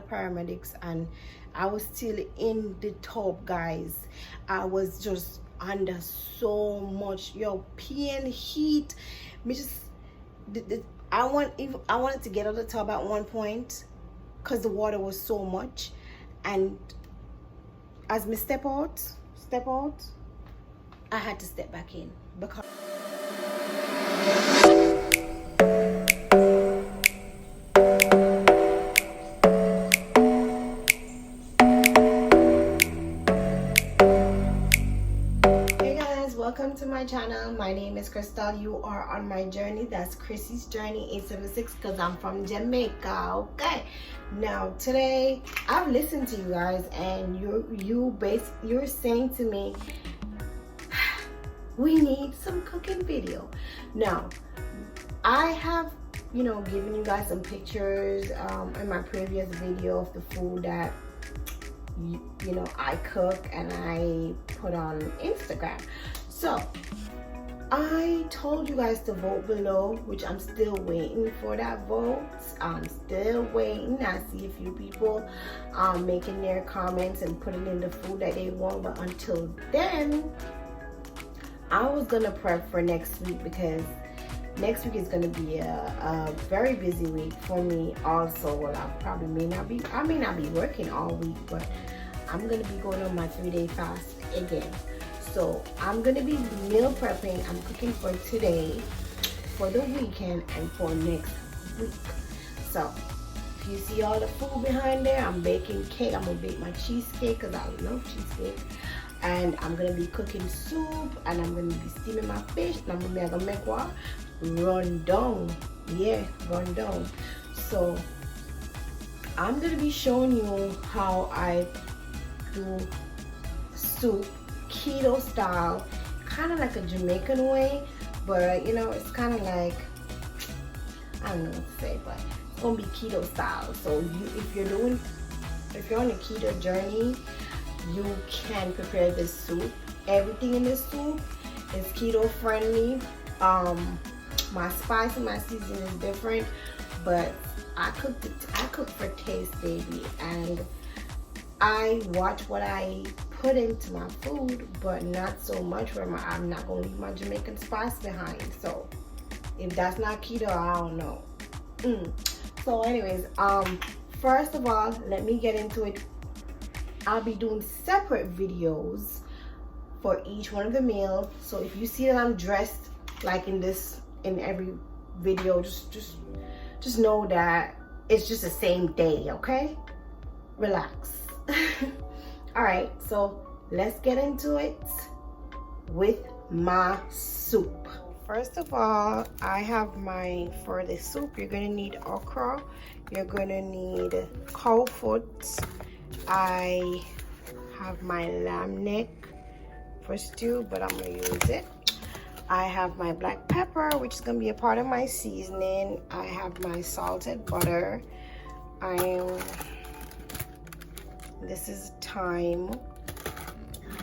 paramedics, and I was still in the tub, guys. I was just under so much pain, heat. Me just I wanted to get out of the tub at one point because the water was so much, and as me step out, I had to step back in because welcome to my channel. My name is Crystal. You are on my journey. That's Chrissy's Journey 876 because I'm from Jamaica. Okay. Now today I've listened to you guys, and you're saying to me, we need some cooking video. Now I have given you guys some pictures in my previous video of the food that I cook and I put on Instagram. So I told you guys to vote below, which I'm still waiting for that vote. I'm still waiting. I see a few people making their comments and putting in the food that they want, but until then I was gonna prep for next week, because next week is gonna be a very busy week for me also. Well, I may not be working all week, but I'm gonna be going on my 3-day fast again. So I'm gonna be meal prepping. I'm cooking for today, for the weekend, and for next week. So if you see all the food behind there, I'm baking cake. I'm gonna bake my cheesecake because I love cheesecake. And I'm gonna be cooking soup, and I'm gonna be steaming my fish, and I'm gonna make what? Rundown. Yeah, rundown. So I'm gonna be showing you how I do soup, keto style, kind of like a Jamaican way, but it's kind of like, I don't know what to say, but it's gonna be keto style. So if you're on a keto journey, you can prepare this soup. Everything in this soup is keto friendly. My spice and my seasoning is different, but I cook for taste, baby, and I watch what I put into my food, but not so much where I'm not gonna leave my Jamaican spice behind. So if that's not keto, I don't know. So anyways, first of all, let me get into it. I'll be doing separate videos for each one of the meals. So if you see that I'm dressed like in every video, just know that it's just the same day, okay? Relax. All right, so let's get into it with my soup. First of all, I have for the soup, you're gonna need okra, you're gonna need cow foot, I have my lamb neck for stew, but I'm gonna use it. I have my black pepper, which is gonna be a part of my seasoning. I have my salted butter. This is thyme,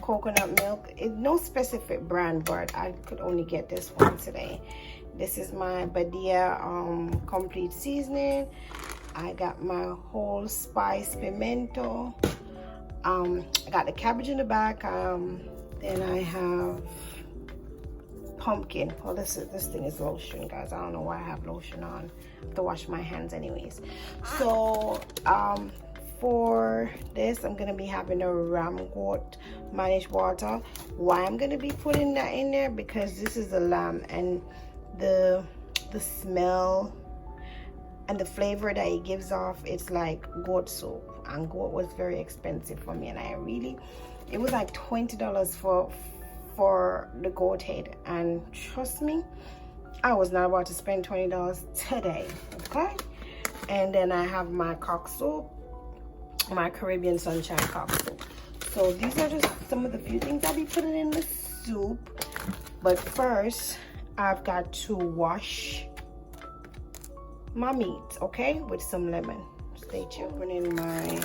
coconut milk. It's no specific brand, but I could only get this one today. This is my Badia complete seasoning. I got my whole spice pimento. I got the cabbage in the back. Then I have pumpkin. Well, this thing is lotion, guys. I don't know why I have lotion on. I have to wash my hands anyways. So for this, I'm gonna be having a ram goat managed water. Why I'm gonna be putting that in there? Because this is a lamb, and the smell and the flavor that it gives off, it's like goat soup, and goat was very expensive for me, and it was like $20 for the goat head, and trust me, I was not about to spend $20 today. Okay. And then I have my cock soup, my Caribbean sunshine cock soup. So these are just some of the few things I'll be putting in the soup. But first, I've got to wash my meat, okay, with some lemon. Stay tuned. Put in my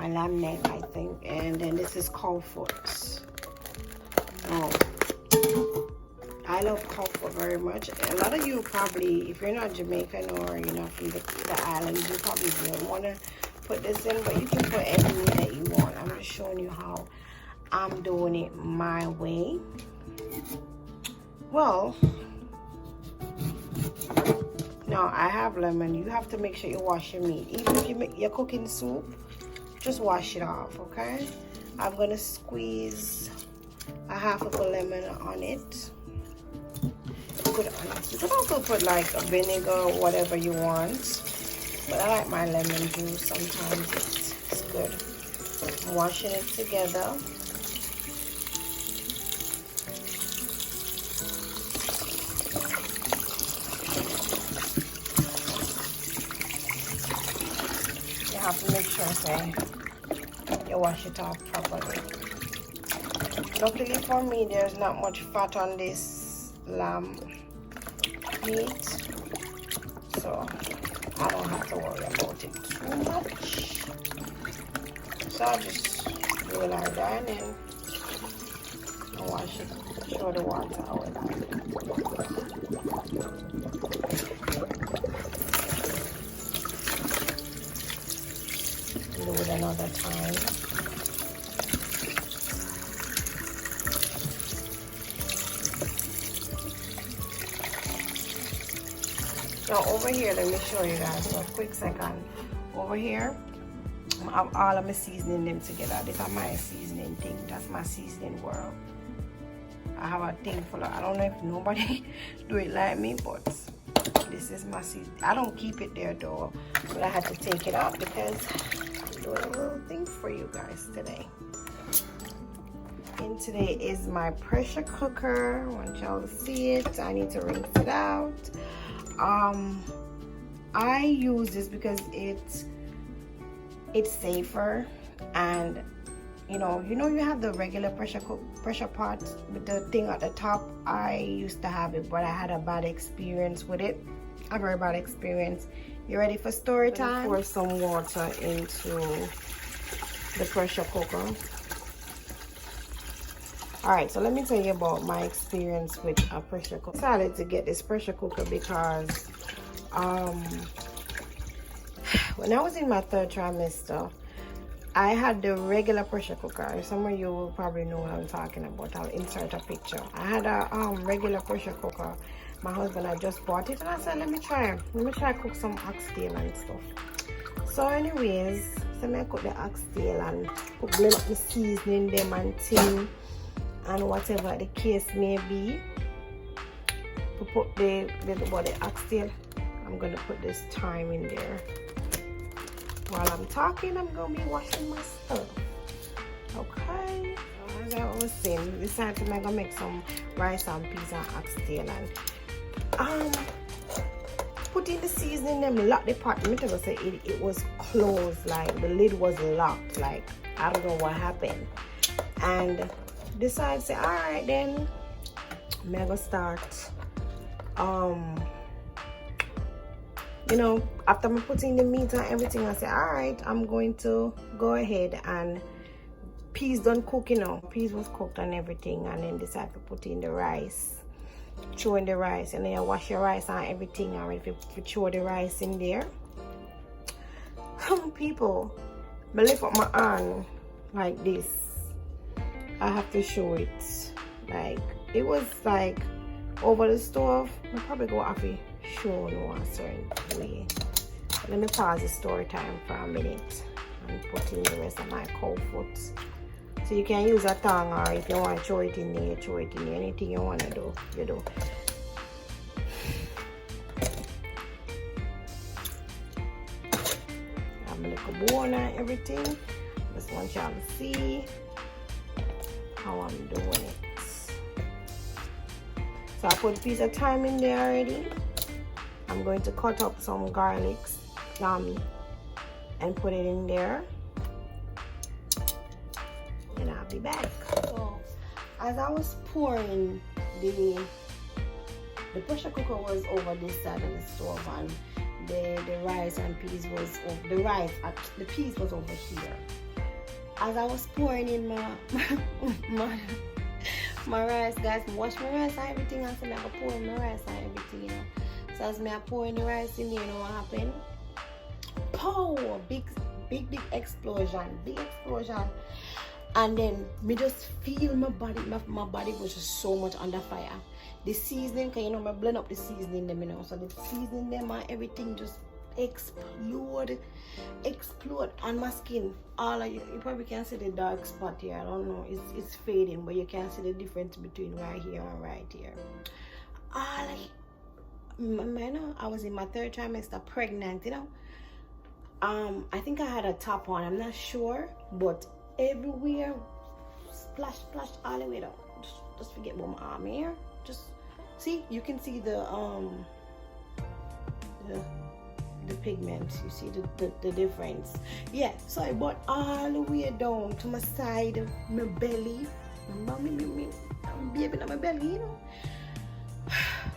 lamb neck, I think, and then this is cow foot. Oh, I love cocoa very much. A lot of you probably, if you're not Jamaican or you're not from the islands, you probably don't want to put this in, but you can put any meat that you want. I'm just showing you how I'm doing it my way. Well, now I have lemon. You have to make sure you wash your meat. Even if you're cooking soup, just wash it off, okay? I'm gonna squeeze a half of a lemon on it. You could also put like a vinegar or whatever you want, but I like my lemon juice. Sometimes it's good. I'm washing it together. You have to make sure you wash it off properly. Luckily for me, there's not much fat on this lamb meat, so I don't have to worry about it too much. So I'll just do it like that and then wash it, throw the water out. Do it another time. Now over here, let me show you guys for a quick second. Over here, I have all of my seasoning them together. This is my seasoning thing. That's my seasoning world. I have a thing full of, I don't know if nobody do it like me, but this is my seasoning. I don't keep it there though, but I had to take it out because I'm doing a little thing for you guys today. And today is my pressure cooker. I want y'all to see it. I need to rinse it out. I use this because it's safer, and you have the regular pressure pot with the thing at the top. I used to have it, but I had a bad experience with it. A very bad experience. You ready for story time? Pour some water into the pressure cooker. Alright, so let me tell you about my experience with a pressure cooker. I decided to get this pressure cooker because when I was in my 3rd trimester, I had the regular pressure cooker. Some of you will probably know what I'm talking about. I'll insert a picture. I had a regular pressure cooker. My husband had just bought it and I said, let me try cook some oxtail and stuff. So anyways, so I cook the oxtail and blend up the seasoning them and thing and whatever the case may be. To put the oxtail, I'm gonna put this thyme in there. While I'm talking, I'm gonna be washing my stuff. Okay. As I was saying, decided I'm gonna make some rice and peas and oxtail and put in the seasoning them, lock the pot. Let me say it was closed, like the lid was locked, like I don't know what happened. And decided to say, alright then, I'm gonna start after I'm putting the meat and everything, I say, alright, I'm going to go ahead and peas done cook, peas was cooked and everything, and then decide to put in the rice, throw in the rice, and then you wash your rice and everything, and if you throw the rice in there. People, but lift up my hand like this. I have to show it. Like, it was like over the stove. I'll probably go off it. Show no a certain way. Let me pause the story time for a minute and put in the rest of my cow foot. So you can use a tongue, or if you want to throw it in there, you throw it in there. Anything you want to do, you do. I have a little bone and everything. Just want y'all to see how I'm doing it. So I put a piece of thyme in there already. I'm going to cut up some garlic and put it in there, and I'll be back. So as I was pouring, the pressure cooker was over this side of the stove, and the rice and peas was over, the peas was over here. As I was pouring in my rice, guys. Wash my rice and everything, and so I pour in my rice and everything, you know. So as I pour in the rice in, you know what happened? Pow! Big explosion, and then me just feel my body was just so much under fire. The seasoning, cause you know, I blend up the seasoning them, you know, so the seasoning them and everything just explode on my skin. All of you probably can see the dark spot here. I don't know, it's fading, but you can see the difference between right here and right here. I was in my 3rd trimester pregnant, you know. I think I had a top on, I'm not sure, but everywhere splash all the way down. Just forget about my arm here. Just see, you can see the pigment. You see the difference. Yeah, so I bought all the way down to my side, my belly. I'm baby on my belly, you know.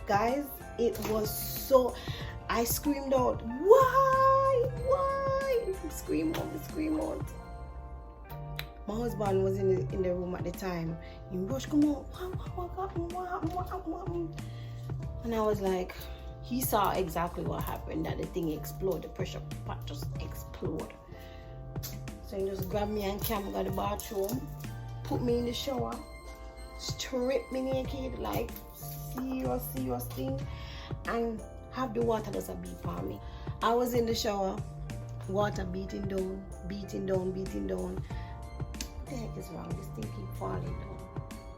Guys, it was so, I screamed out, why? Scream out. My husband was in the room at the time. He rushed, come on, what happened? And I was like, he saw exactly what happened, that the thing exploded, the pressure pot just exploded. So he just grabbed me and Cam got the bathroom, put me in the shower, stripped me naked, like serious thing, and have the water just a beat on me. I was in the shower, water beating down. What the heck is wrong? This thing keep falling down.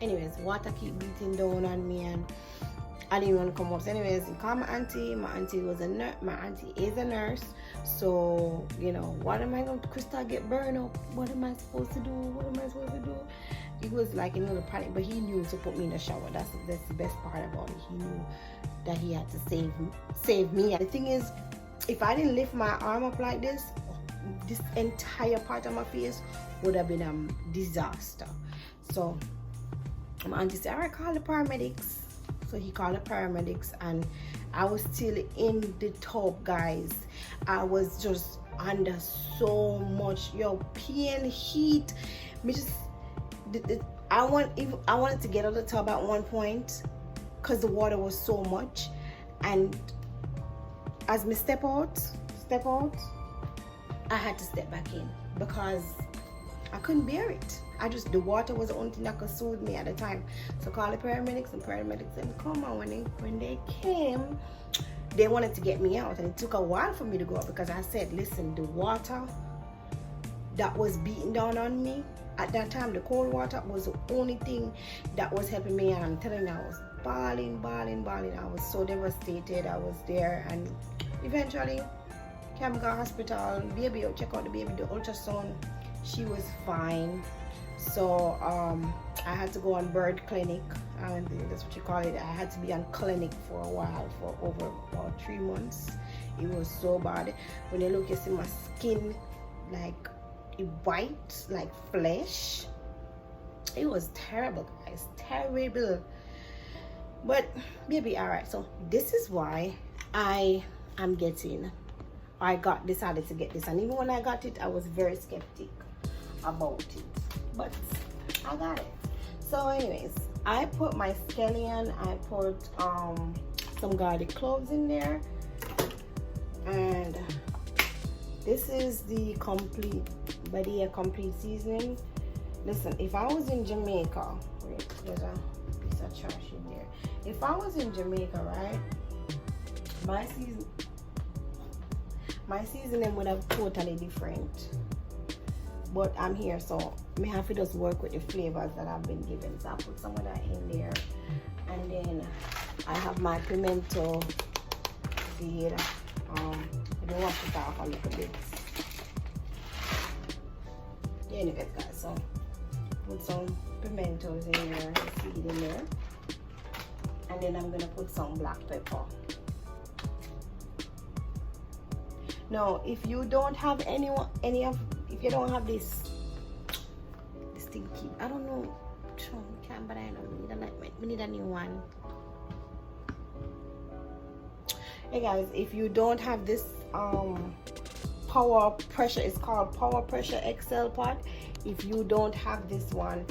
Anyways, water keep beating down on me, and I didn't want to come up. So anyways, I called my auntie. My auntie was a nurse. My auntie is a nurse. So, you know, what am I going to, Krista get burned up? What am I supposed to do? It was like a little panic, but he knew to put me in the shower. That's the best part about it. He knew that he had to save me. The thing is, if I didn't lift my arm up like this entire part of my face would have been a disaster. So my auntie said, all right, call the paramedics. So he called the paramedics, and I was still in the tub, guys. I was just under so much pain, heat. I wanted to get out of the tub at one point because the water was so much, and as me step out, I had to step back in because I couldn't bear it. The water was the only thing that could soothe me at the time. So call the paramedics, and paramedics said, come on. When they came, they wanted to get me out, and it took a while for me to go out because I said, listen, the water that was beating down on me at that time, the cold water was the only thing that was helping me, and I'm telling you, I was bawling. I was so devastated. I was there, and eventually Cam got hospital, baby, check out the baby, the ultrasound, she was fine. So I had to go on bird clinic, and that's what you call it. I had to be on clinic for a while, for over about 3 months. It was so bad. When you look, you see my skin like white, like flesh. It was terrible, guys, terrible. But baby, all right. So this is why I decided to get this, and even when I got it, I was very skeptic about it, but I got it. So anyways, I put my scallion, I put some garlic cloves in there, and this is the complete seasoning. Listen, if I was in Jamaica, wait, there's a piece of trash in there. If I was in Jamaica, right, my seasoning would have totally different. But I'm here, so I have to just work with the flavors that I've been given. So I'll put some of that in there. And then I have my pimento seed. I don't want to put off a little bit. Yeah, anyways, guys, so put some pimentos in there, seed in there. And then I'm gonna put some black pepper. Now, if you don't have if you don't have this thing, I don't know, but I know we need a new one. Hey guys, if you don't have this power pressure, it's called power pressure XL pot. If you don't have this one,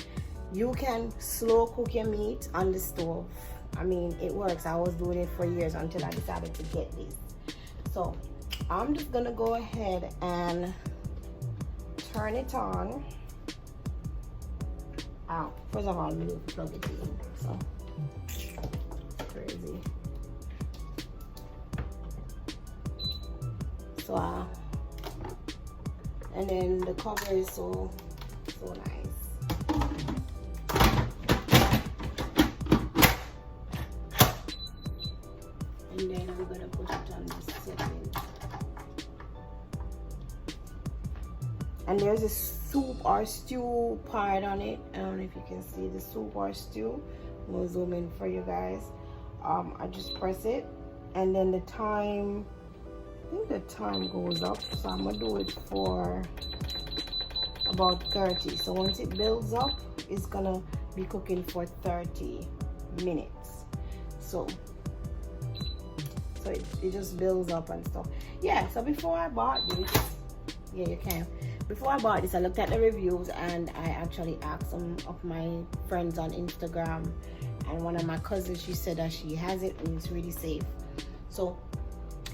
You can slow cook your meat on the stove. I mean, it works. I was doing it for years until I decided to get this. So I'm just gonna go ahead and turn it on. First of all, we need to plug it in. So crazy. So and then the cover is so nice. And then I'm gonna put it on the setting. And there's a soup or stew part on it. I don't know if you can see the soup or stew. I'm gonna zoom in for you guys. I just press it, and then the time, I think the time goes up, so I'm gonna do it for about 30. So once it builds up, it's gonna be cooking for 30 minutes. So it just builds up and stuff. Yeah, so before I bought this, yeah, you can. Before I bought this, I looked at the reviews, and I actually asked some of my friends on Instagram, and one of my cousins, she said that she has it and it's really safe. So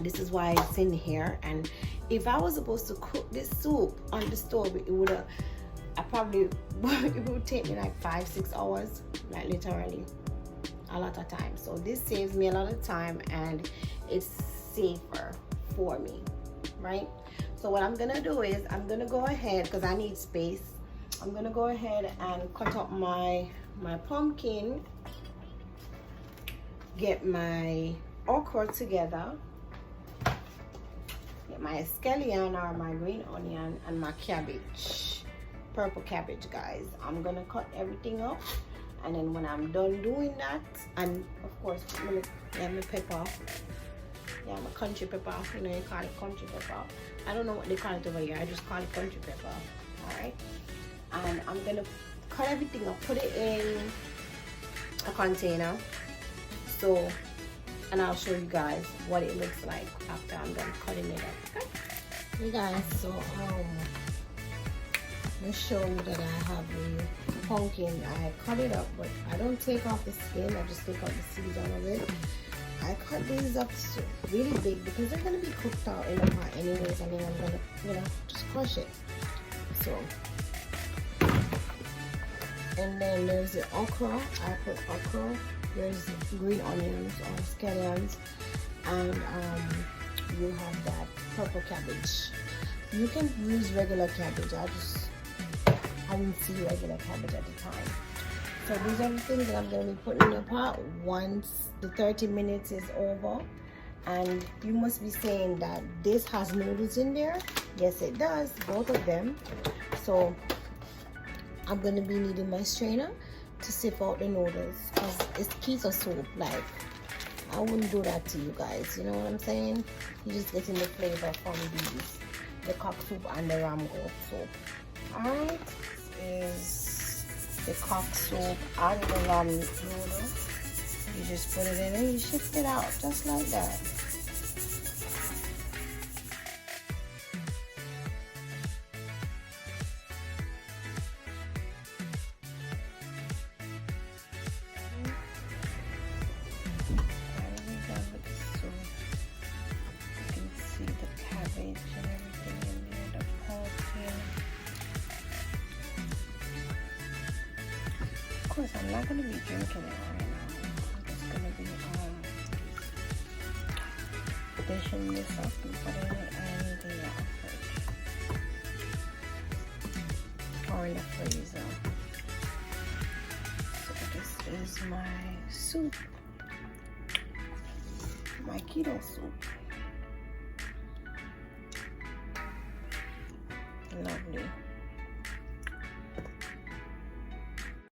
this is why it's in here. And if I was supposed to cook this soup on the stove, it would it would take me like 5-6 hours, like literally a lot of time. So this saves me a lot of time, and it's safer for me, right? So what I'm gonna do is I'm gonna go ahead, because I need space, I'm gonna go ahead and cut up my pumpkin, get my okra together, get my scallion or my green onion, and my cabbage, purple cabbage, guys. I'm gonna cut everything up, and then when I'm done doing that, and of course my pepper, yeah, my country pepper, you know, you call it country pepper. I don't know what they call it over here, I just call it country pepper. All right, and I'm gonna cut everything up, put it in a container. So, and I'll show you guys what it looks like after I'm done cutting it up. Okay, hey guys, so let's show you that I have the pumpkin. I cut it up, but I don't take off the skin, I just take out the seeds out of it. I cut these up really big because they're gonna be cooked out in the pot anyways, and then I'm gonna, you know, just crush it. So, and then there's the okra. I put okra. There's green onions or scallions, and you have that purple cabbage. You can use regular cabbage. I didn't see regular cabbage at the time. So these are the things that I'm going to be putting in the pot once the 30 minutes is over. And you must be saying that this has noodles in there. Yes, it does, both of them. So I'm going to be needing my strainer to sift out the noodles, because it's keto soup. Like, I wouldn't do that to you guys, you know what I'm saying? You're just getting the flavor from these, the cock soup and the ram goat soup. Alright, this is the cock soup and the lamb noodle. You just put it in and you shift it out just like that. Of course, I'm not going to be drinking it right now. I'm just going to be dishing this up and putting it in the fridge or in the freezer. So this is my soup, my keto soup. Lovely.